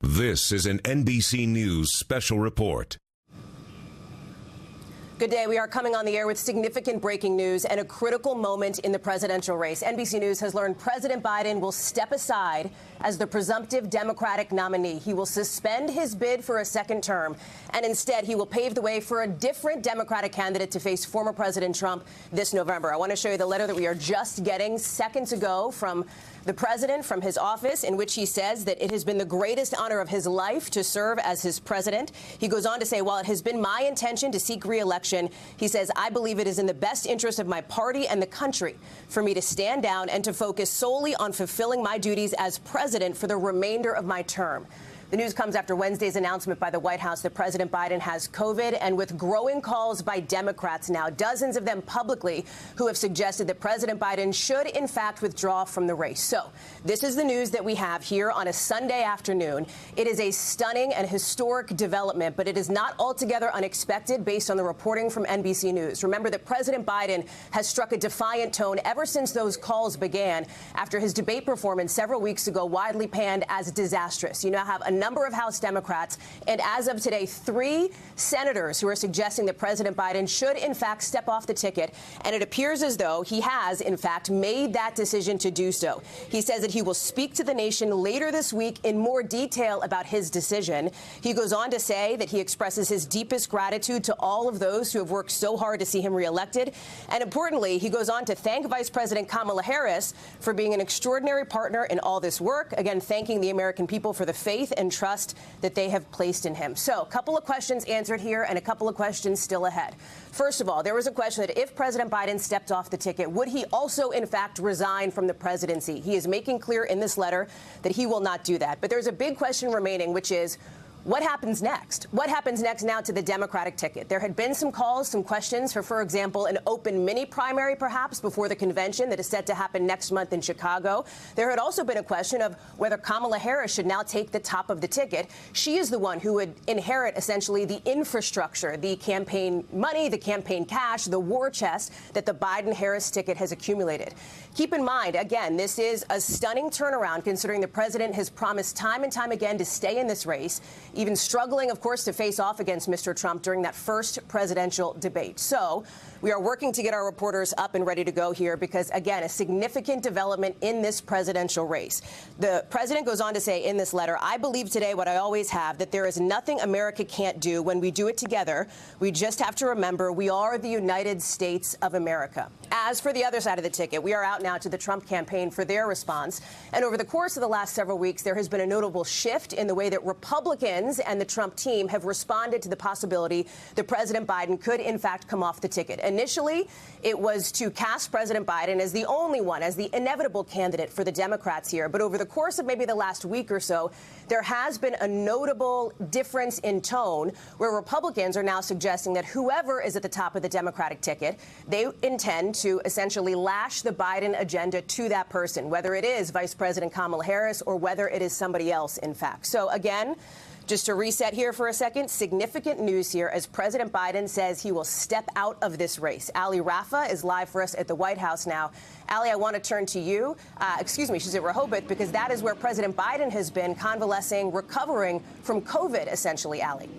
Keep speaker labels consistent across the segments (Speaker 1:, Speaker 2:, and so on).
Speaker 1: This is an NBC News special report.
Speaker 2: Good day. We are coming on the air with significant breaking news and a critical moment in the presidential race. NBC News has learned President Biden will step aside as the presumptive Democratic nominee. He will suspend his bid for a second term, and instead he will pave the way for a different Democratic candidate to face former President Trump this November. I want to show you the letter that we are just getting seconds ago from the president, from his office, in which he says that it has been the greatest honor of his life to serve as his president. He goes on to say, while it has been my intention to seek re-election, he says, I believe it is in the best interest of my party and the country for me to stand down and to focus solely on fulfilling my duties as president for the remainder of my term. The news comes after Wednesday's announcement by the White House that President Biden has COVID, and with growing calls by Democrats now, dozens of them publicly, who have suggested that President Biden should, in fact, withdraw from the race. So this is the news that we have here on a Sunday afternoon. It is a stunning and historic development, but it is not altogether unexpected based on the reporting from NBC News. Remember that President Biden has struck a defiant tone ever since those calls began after his debate performance several weeks ago, widely panned as disastrous. You now have a number of House Democrats, and as of today, 3 senators who are suggesting that President Biden should, in fact, step off the ticket. And it appears as though he has, in fact, made that decision to do so. He says that he will speak to the nation later this week in more detail about his decision. He goes on to say that he expresses his deepest gratitude to all of those who have worked so hard to see him reelected. And importantly, he goes on to thank Vice President Kamala Harris for being an extraordinary partner in all this work, again, thanking the American people for the faith and trust that they have placed in him. So a couple of questions answered here and a couple of questions still ahead. First of all, there was a question that if President Biden stepped off the ticket, would he also, in fact, resign from the presidency? He is making clear in this letter that he will not do that. But there's a big question remaining, which is, what happens next? What happens next now to the Democratic ticket? There had been some calls, some questions for example, an open mini primary, perhaps, before the convention that is set to happen next month in Chicago. There had also been a question of whether Kamala Harris should now take the top of the ticket. She is the one who would inherit, essentially, the infrastructure, the campaign money, the campaign cash, the war chest that the Biden-Harris ticket has accumulated. Keep in mind, again, this is a stunning turnaround, considering the president has promised time and time again to stay in this race, even struggling, of course, to face off against Mr. Trump during that first presidential debate. So we are working to get our reporters up and ready to go here because, again, a significant development in this presidential race. The president goes on to say in this letter, I believe today what I always have, that there is nothing America can't do when we do it together. We just have to remember we are the United States of America. As for the other side of the ticket, we are out now to the Trump campaign for their response. And over the course of the last several weeks, there has been a notable shift in the way that Republicans and the Trump team have responded to the possibility that President Biden could, in fact, come off the ticket. Initially, it was to cast President Biden as the only one, as the inevitable candidate for the Democrats here. But over the course of maybe the last week or so, there has been a notable difference in tone where Republicans are now suggesting that whoever is at the top of the Democratic ticket, they intend to essentially lash the Biden agenda to that person, whether it is Vice President Kamala Harris or whether it is somebody else, in fact. So, again, just to reset here for a second, significant news here as President Biden says he will step out of this race. Ali Rafa is live for us at the White House now. Ali, I want to turn to you. She's at Rehoboth because that is where President Biden has been convalescing, recovering from COVID, essentially, Ali.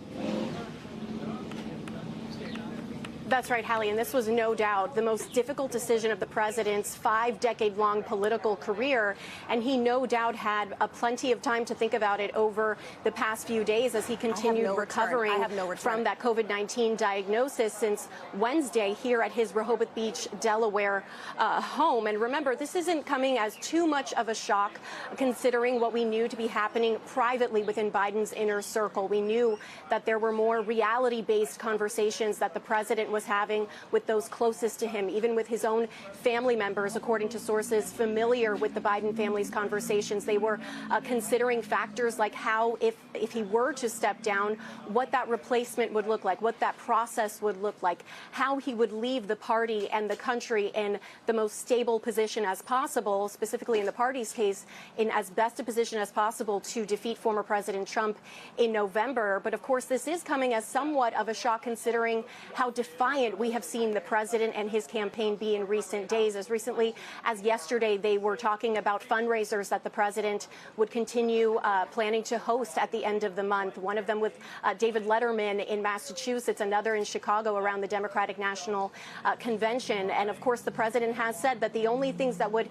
Speaker 3: That's right, Hallie, and this was no doubt the most difficult decision of the president's 5-decade-long political career, and he no doubt had plenty of time to think about it over the past few days as he continued recovering from that COVID-19 diagnosis since Wednesday here at his Rehoboth Beach, Delaware home. And remember, this isn't coming as too much of a shock considering what we knew to be happening privately within Biden's inner circle. We knew that there were more reality-based conversations that the president was having with those closest to him, even with his own family members, according to sources familiar with the Biden family's conversations. They were considering factors like how, if he were to step down, what that replacement would look like, what that process would look like, how he would leave the party and the country in the most stable position as possible, specifically in the party's case, in as best a position as possible to defeat former President Trump in November. But of course, this is coming as somewhat of a shock considering how defiant defiant we have seen the president and his campaign be in recent days. As recently as yesterday, they were talking about fundraisers that the president would continue planning to host at the end of the month. One of them with David Letterman in Massachusetts, another in Chicago around the Democratic National Convention. And of course, the president has said that the only things that would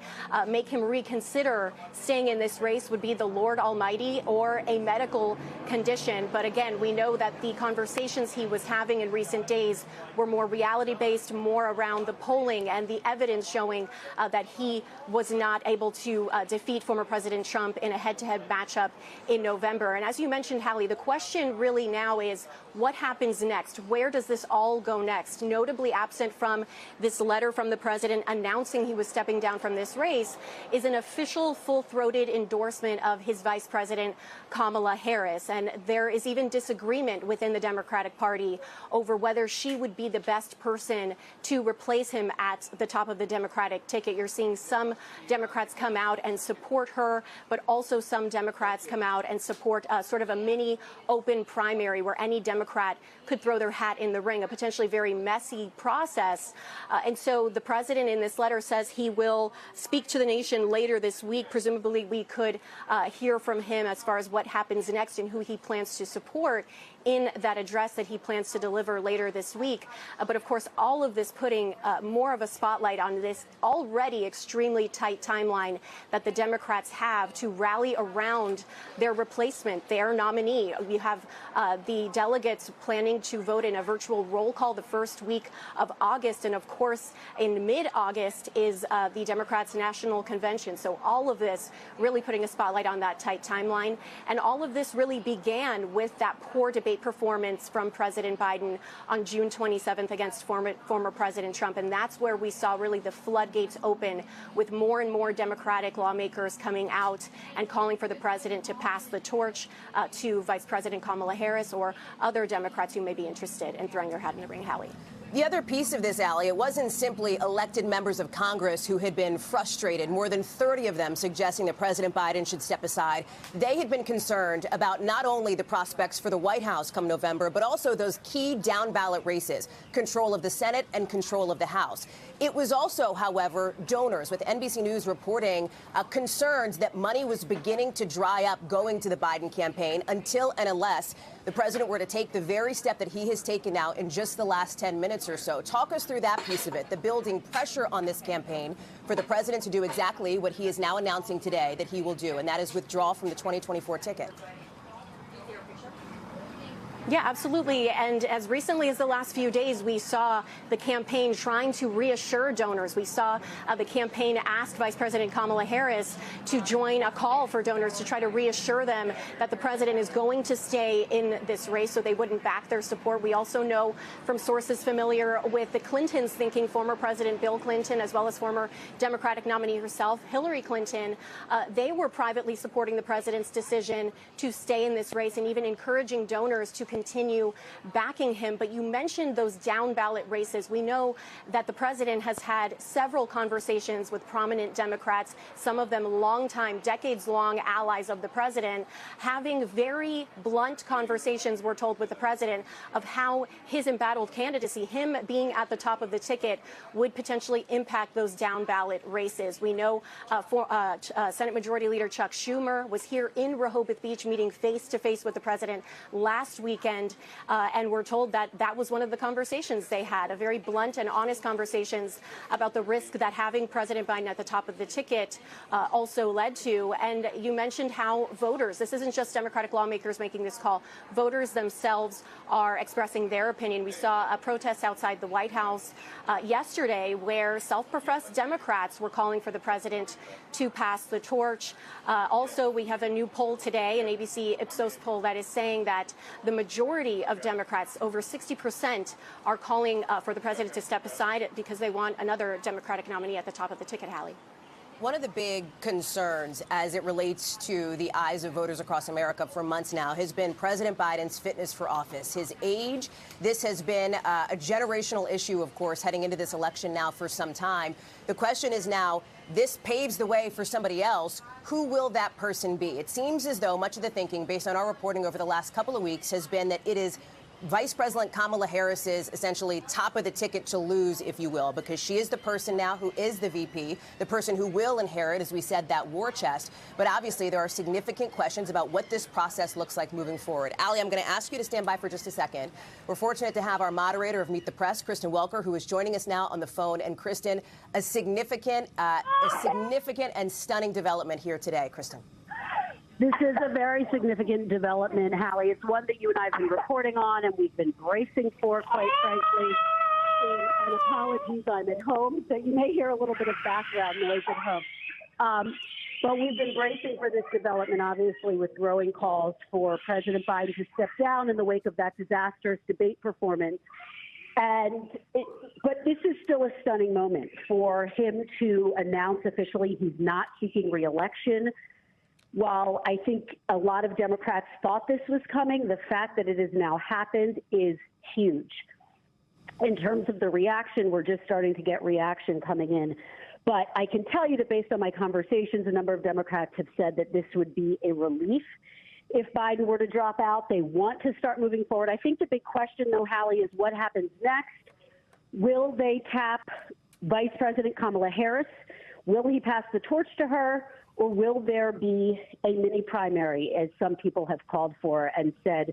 Speaker 3: make him reconsider staying in this race would be the Lord Almighty or a medical condition. But again, we know that the conversations he was having in recent days were more reality-based, more around the polling and the evidence showing that he was not able to defeat former President Trump in a head-to-head matchup in November. And as you mentioned, Hallie, the question really now is what happens next? Where does this all go next? Notably absent from this letter from the president announcing he was stepping down from this race is an official full-throated endorsement of his vice president, Kamala Harris. And there is even disagreement within the Democratic Party over whether she would be the best person to replace him at the top of the Democratic ticket. You're seeing some Democrats come out and support her, but also some Democrats come out and support sort of a mini open primary where any Democrat could throw their hat in the ring, a potentially very messy process. And so the president in this letter says he will speak to the nation later this week. Presumably we could hear from him as far as what happens next and who he plans to support in that address that he plans to deliver later this week. But of course, all of this putting more of a spotlight on this already extremely tight timeline that the Democrats have to rally around their replacement, their nominee. We have the delegates planning to vote in a virtual roll call the first week of August. And of course, in mid-August is the Democrats' National Convention. So all of this really putting a spotlight on that tight timeline. And all of this really began with that poor debate performance from President Biden on June 27th against former President Trump. And that's where we saw really the floodgates open with more and more Democratic lawmakers coming out and calling for the president to pass the torch to Vice President Kamala Harris or other Democrats who may be interested in throwing their hat in the ring, Hallie.
Speaker 2: The other piece of this, Allie, it wasn't simply elected members of Congress who had been frustrated, more than 30 of them suggesting that President Biden should step aside. They had been concerned about not only the prospects for the White House come November, but also those key down-ballot races, control of the Senate and control of the House. It was also, however, donors, with NBC News reporting concerns that money was beginning to dry up going to the Biden campaign until and unless the president were to take the very step that he has taken now in just the last 10 minutes or so. Talk us through that piece of it, the building pressure on this campaign for the president to do exactly what he is now announcing today that he will do, and that is withdraw from the 2024 ticket.
Speaker 3: Yeah, absolutely. And as recently as the last few days, we saw the campaign trying to reassure donors. We saw the campaign ask Vice President Kamala Harris to join a call for donors to try to reassure them that the president is going to stay in this race so they wouldn't back their support. We also know from sources familiar with the Clintons thinking former President Bill Clinton, as well as former Democratic nominee herself, Hillary Clinton, they were privately supporting the president's decision to stay in this race and even encouraging donors to continue backing him. But you mentioned those down ballot races. We know that the president has had several conversations with prominent Democrats, some of them longtime, decades-long allies of the president, having very blunt conversations, we're told, with the president of how his embattled candidacy, him being at the top of the ticket, would potentially impact those down ballot races. We know Senate Majority Leader Chuck Schumer was here in Rehoboth Beach meeting face-to-face with the president last weekend. And we're told that that was one of the conversations they had, a very blunt and honest conversations about the risk that having President Biden at the top of the ticket also led to. And you mentioned how voters, this isn't just Democratic lawmakers making this call, voters themselves are expressing their opinion. We saw a protest outside the White House yesterday where self-professed Democrats were calling for the president to pass the torch. Also, we have a new poll today, an ABC Ipsos poll, that is saying that the majority of Democrats, over 60%, are calling for the president to step aside because they want another Democratic nominee at the top of the ticket, Hallie.
Speaker 2: One of the big concerns as it relates to the eyes of voters across America for months now has been President Biden's fitness for office, his age. This has been a generational issue, of course, heading into this election now for some time. The question is now, this paves the way for somebody else. Who will that person be? It seems as though much of the thinking, based on our reporting over the last couple of weeks, has been that it is Vice President Kamala Harris is essentially top of the ticket to lose, if you will, because she is the person now who is the VP, the person who will inherit, as we said, that war chest. But obviously, there are significant questions about what this process looks like moving forward. Ali, I'm going to ask you to stand by for just a second. We're fortunate to have our moderator of Meet the Press, Kristen Welker, who is joining us now on the phone. And Kristen, a significant and stunning development here today. Kristen.
Speaker 4: This is a very significant development, Hallie. It's one that you and I have been reporting on and we've been bracing for, quite frankly. And apologies, I'm at home, so you may hear a little bit of background noise at home. But we've been bracing for this development, obviously, with growing calls for President Biden to step down in the wake of that disastrous debate performance. But this is still a stunning moment for him to announce officially he's not seeking reelection. While I think a lot of Democrats thought this was coming, the fact that it has now happened is huge. In terms of the reaction, we're just starting to get reaction coming in. But I can tell you that based on my conversations, a number of Democrats have said that this would be a relief if Biden were to drop out. They want to start moving forward. I think the big question, though, Hallie, is what happens next. Will they tap Vice President Kamala Harris? Will he pass the torch to her? Or will there be a mini primary, as some people have called for and said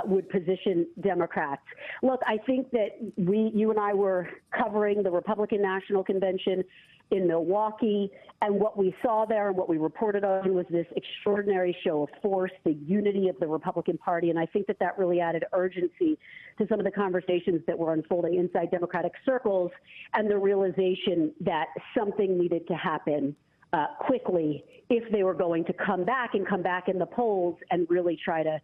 Speaker 4: would position Democrats? Look, I think that you and I were covering the Republican National Convention in Milwaukee, and what we saw there and what we reported on was this extraordinary show of force, the unity of the Republican Party, and I think that that really added urgency to some of the conversations that were unfolding inside Democratic circles and the realization that something needed to happen quickly if they were going to come back in the polls and really try to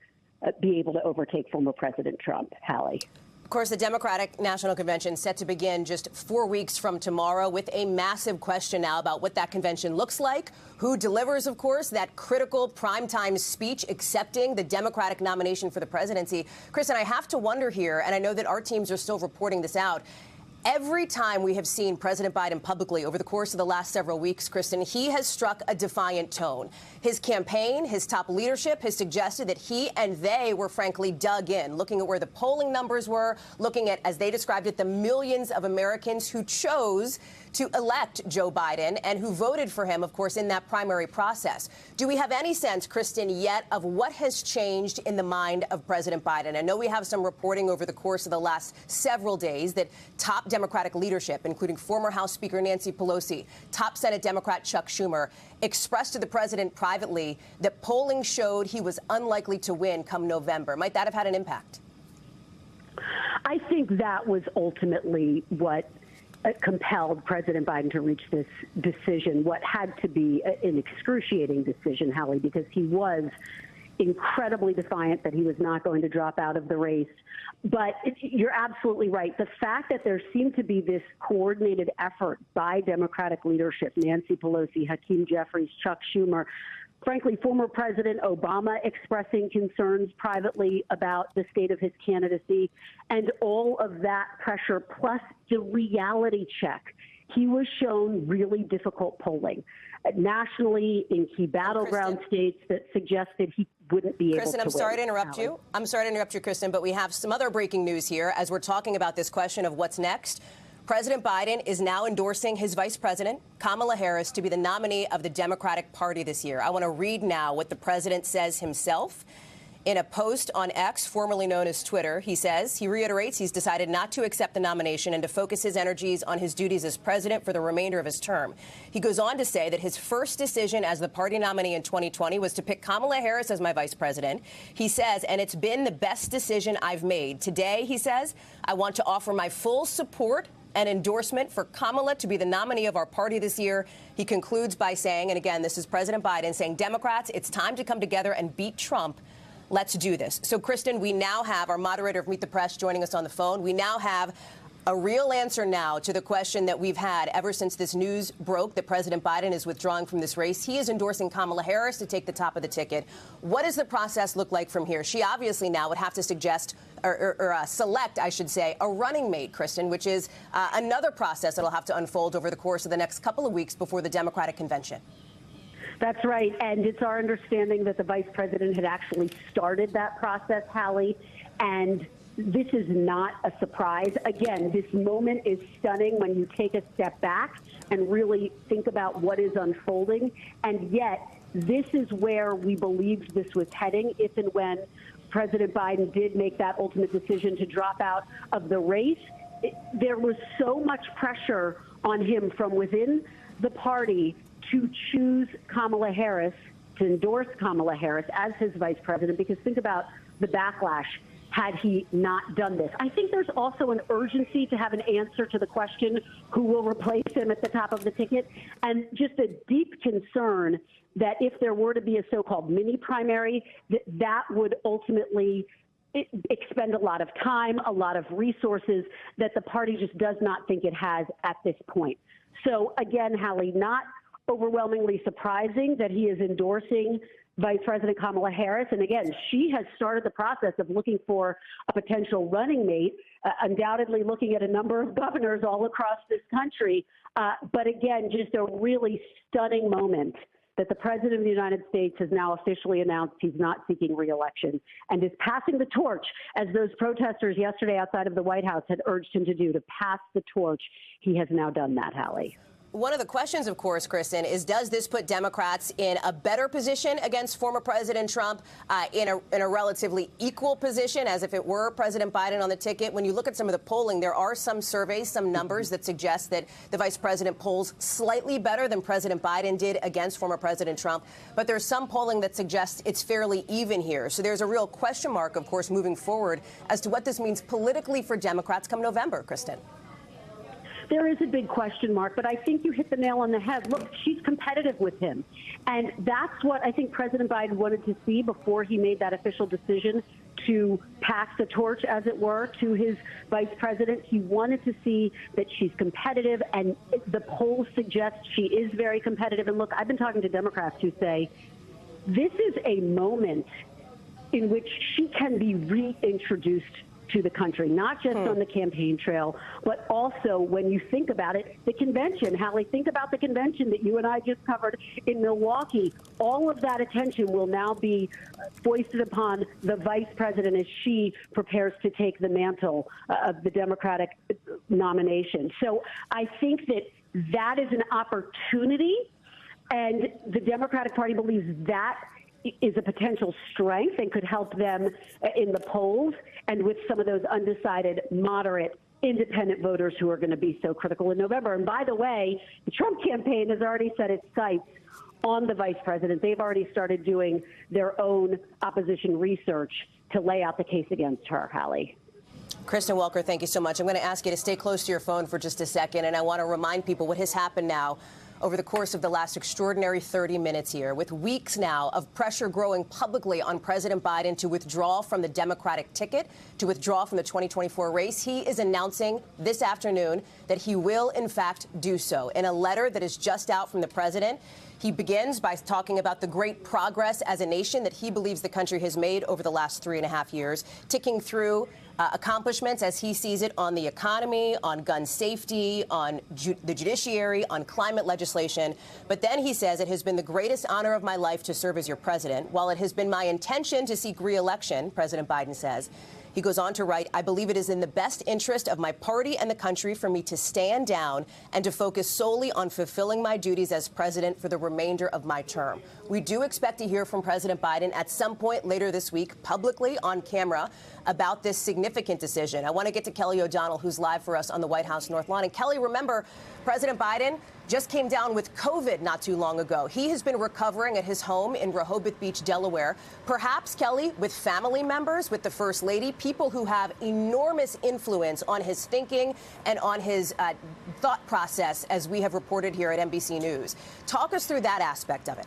Speaker 4: be able to overtake former President Trump. Hallie.
Speaker 2: Of course, the Democratic National Convention set to begin just 4 weeks from tomorrow with a massive question now about what that convention looks like, who delivers, of course, that critical primetime speech accepting the Democratic nomination for the presidency. Kristen, I have to wonder here, and I know that our teams are still reporting this out, every time we have seen President Biden publicly over the course of the last several weeks, Kristen, he has struck a defiant tone. His campaign, his top leadership has suggested that he and they were frankly dug in, looking at where the polling numbers were, looking at, as they described it, the millions of Americans who chose to elect Joe Biden and who voted for him, of course, in that primary process. Do we have any sense, Kristen, yet of what has changed in the mind of President Biden? I know we have some reporting over the course of the last several days that top Democratic leadership, including former House Speaker Nancy Pelosi, top Senate Democrat Chuck Schumer, expressed to the president privately that polling showed he was unlikely to win come November. Might that have had an impact?
Speaker 4: I think that was ultimately what compelled President Biden to reach this decision, what had to be an excruciating decision, Hallie, because he was incredibly defiant that he was not going to drop out of the race. But you're absolutely right. The fact that there seemed to be this coordinated effort by Democratic leadership, Nancy Pelosi, Hakeem Jeffries, Chuck Schumer, frankly, former President Obama expressing concerns privately about the state of his candidacy, and all of that pressure, plus the reality check. He was shown really difficult polling nationally in key battleground states that suggested he wouldn't be able to win.
Speaker 2: Kristen, I'm sorry to interrupt you. I'm sorry to interrupt you, Kristen, but we have some other breaking news here as we're talking about this question of what's next. President Biden is now endorsing his vice president, Kamala Harris, to be the nominee of the Democratic Party this year. I want to read now what the president says himself. In a post on X, formerly known as Twitter, he says he reiterates he's decided not to accept the nomination and to focus his energies on his duties as president for the remainder of his term. He goes on to say that his first decision as the party nominee in 2020 was to pick Kamala Harris as my vice president. He says, and it's been the best decision I've made. Today, he says, I want to offer my full support and endorsement for Kamala to be the nominee of our party this year. He concludes by saying, and again, this is President Biden saying, Democrats, it's time to come together and beat Trump. Let's do this. So, Kristen, we now have our moderator of Meet the Press joining us on the phone. We now have a real answer now to the question that we've had ever since this news broke that President Biden is withdrawing from this race. He is endorsing Kamala Harris to take the top of the ticket. What does the process look like from here? She obviously now would have to suggest or select, I should say, a running mate, Kristen, which is another process that will have to unfold over the course of the next couple of weeks before the Democratic convention.
Speaker 4: That's right. And it's our understanding that the vice president had actually started that process, Hallie, and this is not a surprise. Again, this moment is stunning when you take a step back and really think about what is unfolding. And yet, this is where we believed this was heading if and when President Biden did make that ultimate decision to drop out of the race. There was so much pressure on him from within the party to choose Kamala Harris, to endorse Kamala Harris as his vice president, because think about the backlash had he not done this. I think there's also an urgency to have an answer to the question, who will replace him at the top of the ticket, and just a deep concern that if there were to be a so-called mini primary, that would ultimately expend a lot of time, a lot of resources that the party just does not think it has at this point. So again, Hallie, not overwhelmingly surprising that he is endorsing Vice President Kamala Harris. And again, she has started the process of looking for a potential running mate, undoubtedly looking at a number of governors all across this country. But again, just a really stunning moment that the President of the United States has now officially announced he's not seeking re-election and is passing the torch, as those protesters yesterday outside of the White House had urged him to do, to pass the torch. He has now done that, Hallie.
Speaker 2: One of the questions, of course, Kristen, is does this put Democrats in a better position against former President Trump, in a relatively equal position as if it were President Biden on the ticket? When you look at some of the polling, there are some surveys, some numbers that suggest that the vice president polls slightly better than President Biden did against former President Trump. But there's some polling that suggests it's fairly even here. So there's a real question mark, of course, moving forward as to what this means politically for Democrats come November, Kristen.
Speaker 4: There is a big question mark, but I think you hit the nail on the head. Look, she's competitive with him. And that's what I think President Biden wanted to see before he made that official decision to pass the torch, as it were, to his vice president. He wanted to see that she's competitive, and the polls suggest she is very competitive. And look, I've been talking to Democrats who say this is a moment in which she can be reintroduced to the country, not just on the campaign trail, but also when you think about it, the convention. Hallie, think about the convention that you and I just covered in Milwaukee. All of that attention will now be foisted upon the vice president as she prepares to take the mantle of the Democratic nomination. So I think that that is an opportunity, and the Democratic Party believes that is a potential strength and could help them in the polls and with some of those undecided, moderate, independent voters who are going to be so critical in November. And by the way, the Trump campaign has already set its sights on the vice president. They've already started doing their own opposition research to lay out the case against her, Hallie.
Speaker 2: Kristen Welker, thank you so much. I'm going to ask you to stay close to your phone for just a second, and I want to remind people what has happened now over the course of the last extraordinary 30 minutes here, with weeks now of pressure growing publicly on President Biden to withdraw from the Democratic ticket, to withdraw from the 2024 race. He is announcing this afternoon that he will, in fact, do so. In a letter that is just out from the president, he begins by talking about the great progress as a nation that he believes the country has made over the last 3.5 years, ticking through accomplishments as he sees it on the economy, on gun safety, on the judiciary, on climate legislation. But then he says, it has been the greatest honor of my life to serve as your president. While it has been my intention to seek re-election, President Biden says, he goes on to write, I believe it is in the best interest of my party and the country for me to stand down and to focus solely on fulfilling my duties as president for the remainder of my term. We do expect to hear from President Biden at some point later this week, publicly on camera, about this significant decision. I want to get to Kelly O'Donnell, who's live for us on the White House North Lawn. And Kelly, remember, President Biden just came down with COVID not too long ago. He has been recovering at his home in Rehoboth Beach, Delaware. Perhaps, Kelly, with family members, with the First Lady, people who have enormous influence on his thinking and on his thought process, as we have reported here at NBC News. Talk us through that aspect of it.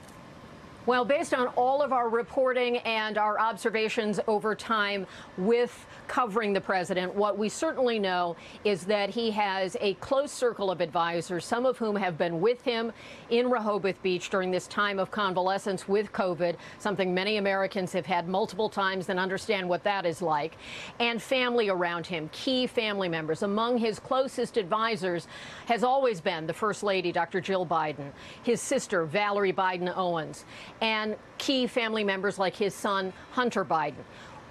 Speaker 5: Well, based on all of our reporting and our observations over time with covering the president, what we certainly know is that he has a close circle of advisors, some of whom have been with him in Rehoboth Beach during this time of convalescence with COVID, something many Americans have had multiple times and understand what that is like, and family around him, key family members. Among his closest advisors has always been the First Lady, Dr. Jill Biden, his sister, Valerie Biden Owens, and key family members like his son, Hunter Biden.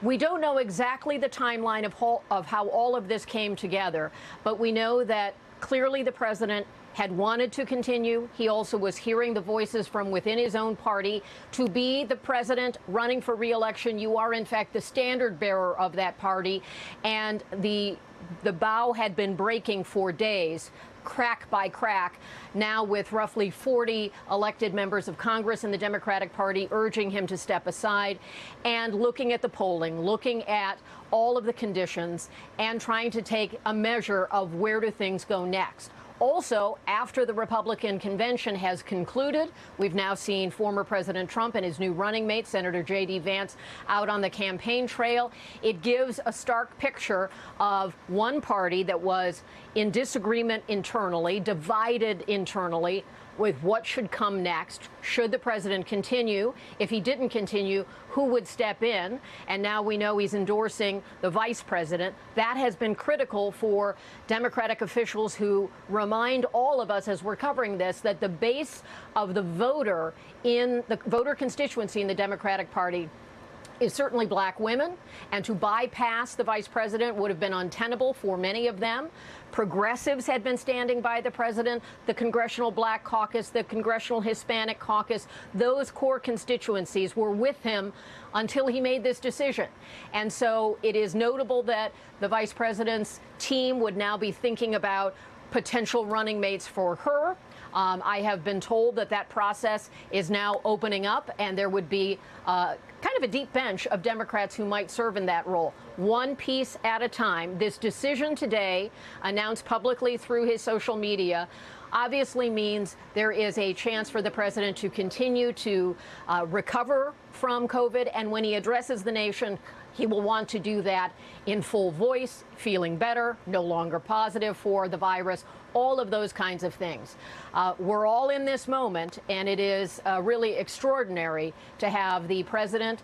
Speaker 5: We don't know exactly the timeline of how all of this came together, but we know that clearly the president had wanted to continue. He also was hearing the voices from within his own party. To be the president running for re-election, you are, in fact, the standard bearer of that party. And the bow had been breaking for days, crack by crack, now with roughly 40 elected members of Congress in the Democratic Party urging him to step aside, and looking at the polling, looking at all of the conditions, and trying to take a measure of where do things go next. Also, after the Republican convention has concluded, we've now seen former President Trump and his new running mate, Senator J.D. Vance, out on the campaign trail. It gives a stark picture of one party that was in disagreement internally, divided internally, with what should come next. Should the president continue? If he didn't continue, who would step in? And now we know he's endorsing the vice president. That has been critical for Democratic officials who remind all of us as we're covering this that the base of the voter in the voter constituency in the Democratic Party is certainly black women, and to bypass the vice president would have been untenable for many of them. Progressives had been standing by the president, the Congressional Black Caucus, the Congressional Hispanic Caucus. Those core constituencies were with him until he made this decision. And so it is notable that the vice president's team would now be thinking about potential running mates for her. I have been told that that process is now opening up, and there would be kind of a deep bench of Democrats who might serve in that role. One piece at a time. This decision today, announced publicly through his social media, obviously means there is a chance for the president to continue to recover from COVID, and when he addresses the nation, he will want to do that in full voice, feeling better, no longer positive for the virus, all of those kinds of things. We're all in this moment, and it is really extraordinary to have the president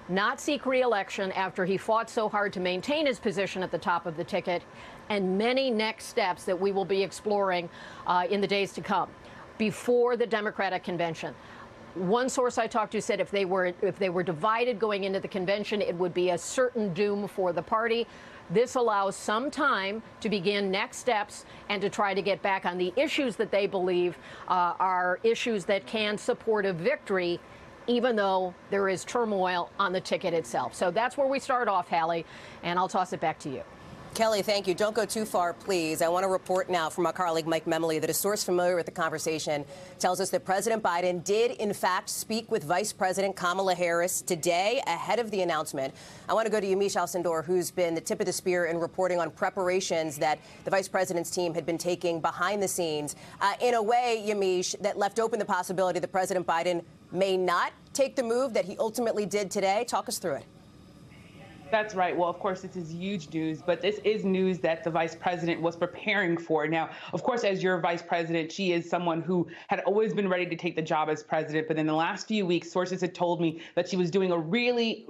Speaker 5: not seek re-election after he fought so hard to maintain his position at the top of the ticket, and many next steps that we will be exploring in the days to come before the Democratic convention. One source I talked to said if they were divided going into the convention, it would be a certain doom for the party. This allows some time to begin next steps and to try to get back on the issues that they believe are issues that can support a victory, even though there is turmoil on the ticket itself. So that's where we start off, Hallie, and I'll toss it back to you.
Speaker 2: Kelly, thank you. Don't go too far, please. I want to report now from our colleague Mike Memoli that a source familiar with the conversation tells us that President Biden did, in fact, speak with Vice President Kamala Harris today ahead of the announcement. I want to go to Yamiche Alcindor, who's been the tip of the spear in reporting on preparations that the vice president's team had been taking behind the scenes. In a way, Yamiche, that left open the possibility that President Biden may not take the move that he ultimately did today. Talk us through it.
Speaker 6: That's right. Well, of course, this is huge news, but this is news that the vice president was preparing for. Now, of course, as your vice president, she is someone who had always been ready to take the job as president. But in the last few weeks, sources had told me that she was doing a really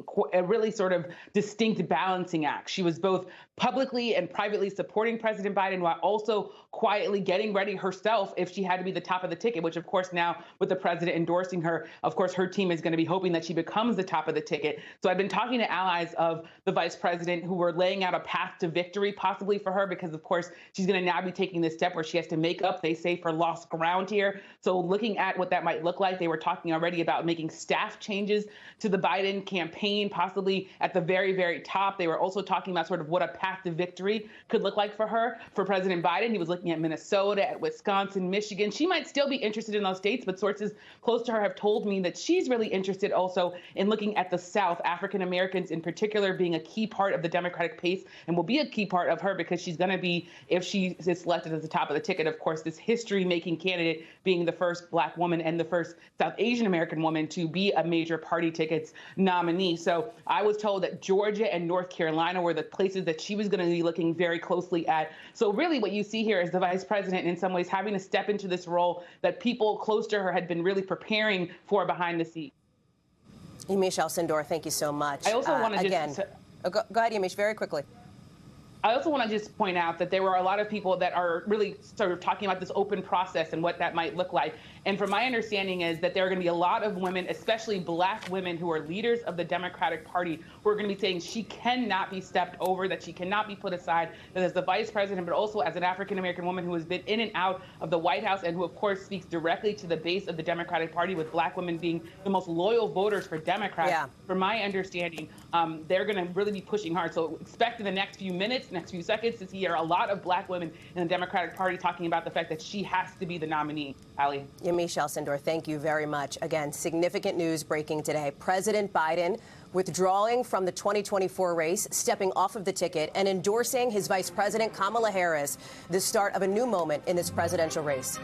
Speaker 6: sort of distinct balancing act. She was both publicly and privately supporting President Biden while also quietly getting ready herself if she had to be the top of the ticket, which, of course, now with the president endorsing her, of course, her team is going to be hoping that she becomes the top of the ticket. So I've been talking to allies of the vice president who were laying out a path to victory possibly for her because, of course, she's going to now be taking this step where she has to make up, they say, for lost ground here. So looking at what that might look like, they were talking already about making staff changes to the Biden campaign, possibly at the very, very top. They were also talking about sort of what a path to victory could look like for her. For President Biden, he was looking at Minnesota, at Wisconsin, Michigan. She might still be interested in those states, but sources close to her have told me that she's really interested also in looking at the South, African Americans in particular being a key part of the Democratic pace and will be a key part of her because she's going to be, if she is selected at the top of the ticket, of course, this history-making candidate being the first Black woman and the first South Asian American woman to be a major party tickets nominee. So I was told that Georgia and North Carolina were the places that she was going to be looking very closely at. So really what you see here is the vice president in some ways having to step into this role that people close to her had been really preparing for behind the scenes.
Speaker 2: Yamiche Alcindor, thank you so much.
Speaker 6: I also want to
Speaker 2: go ahead, Yamiche, very quickly.
Speaker 6: I also want to just point out that there were a lot of people that are really sort of talking about this open process and what that might look like. And from my understanding is that there are going to be a lot of women, especially Black women who are leaders of the Democratic Party, who are going to be saying she cannot be stepped over, that she cannot be put aside, that as the vice president, but also as an African-American woman who has been in and out of the White House and who, of course, speaks directly to the base of the Democratic Party, with Black women being the most loyal voters for Democrats.
Speaker 2: Yeah.
Speaker 6: From my understanding, they're going to really be pushing hard. So expect in the next few minutes, next few seconds, to hear a lot of Black women in the Democratic Party talking about the fact that she has to be the nominee. Allie.
Speaker 2: Michelle Sindor, thank you very much. Again, significant news breaking today. President Biden withdrawing from the 2024 race, stepping off of the ticket, and endorsing his vice president, Kamala Harris, the start of a new moment in this presidential race.